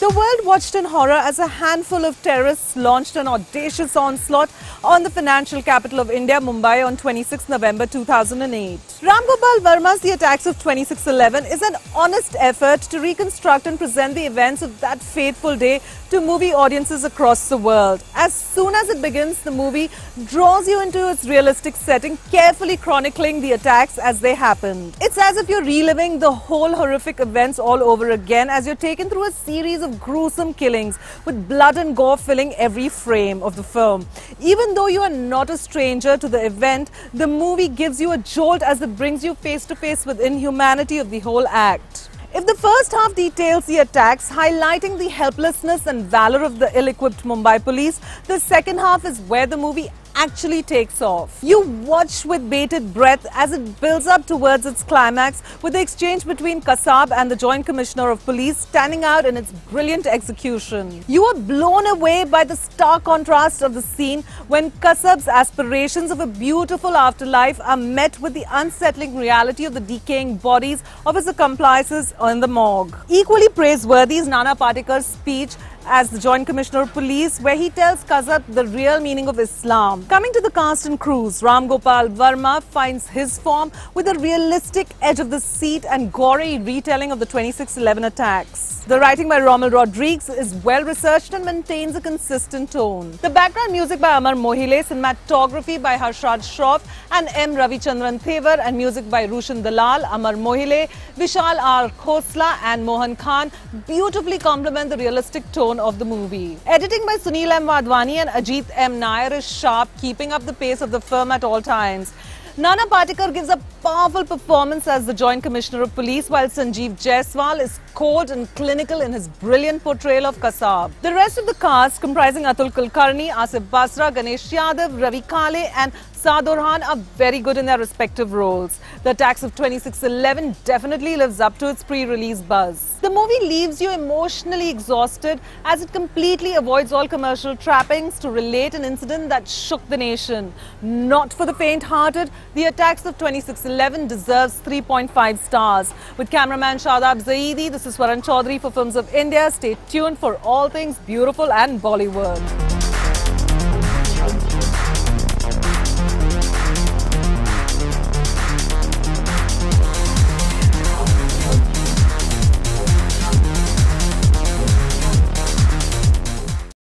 The world watched in horror as a handful of terrorists launched an audacious onslaught on the financial capital of India, Mumbai, on 26 November 2008. Ram Gopal Varma's The Attacks of 26/11 is an honest effort to reconstruct and present the events of that fateful day to movie audiences across the world. As soon as it begins, the movie draws you into its realistic setting, carefully chronicling the attacks as they happened. It's as if you're reliving the whole horrific events all over again as you're taken through a series of gruesome killings with blood and gore filling every frame of the film. Even though you are not a stranger to the event, the movie gives you a jolt as it brings you face to face with the inhumanity of the whole act. If the first half details the attacks, highlighting the helplessness and valor of the ill-equipped Mumbai police, the second half is where the movie actually takes off. You watch with bated breath as it builds up towards its climax, with the exchange between Kasab and the Joint Commissioner of Police standing out in its brilliant execution. You are blown away by the stark contrast of the scene when Kasab's aspirations of a beautiful afterlife are met with the unsettling reality of the decaying bodies of his accomplices in the morgue. Equally praiseworthy is Nana Patekar's speech as the Joint Commissioner of Police, where he tells Kasab the real meaning of Islam. Coming to the cast and crews, Ram Gopal Varma finds his form with a realistic edge of the seat and gory retelling of the 26/11 attacks. The writing by Romel Rodriguez is well researched and maintains a consistent tone. The background music by Amar Mohile, cinematography by Harshad Shroff and M. Ravichandran Thevar, and music by Rushan Dalal, Amar Mohile, Vishal R. Khosla and Mohan Khan beautifully complement the realistic tone of the movie. Editing by Sunil M. Wadhwani and Ajit M. Nair is sharp, keeping up the pace of the film at all times. Nana Patekar gives a powerful performance as the Joint Commissioner of Police, while Sanjeev Jaiswal is cold and clinical in his brilliant portrayal of Kasab. The rest of the cast, comprising Atul Kulkarni, Asif Basra, Ganesh Yadav, Ravi Kale and Saad Orhan, are very good in their respective roles. The Attacks of 26/11 definitely lives up to its pre-release buzz. The movie leaves you emotionally exhausted as it completely avoids all commercial trappings to relate an incident that shook the nation. Not for the faint-hearted, The Attacks of 26/11 deserves 3.5 stars. With cameraman Shadab Zaidi, this is Swaran Chaudhary for Films of India. Stay tuned for all things beautiful and Bollywood.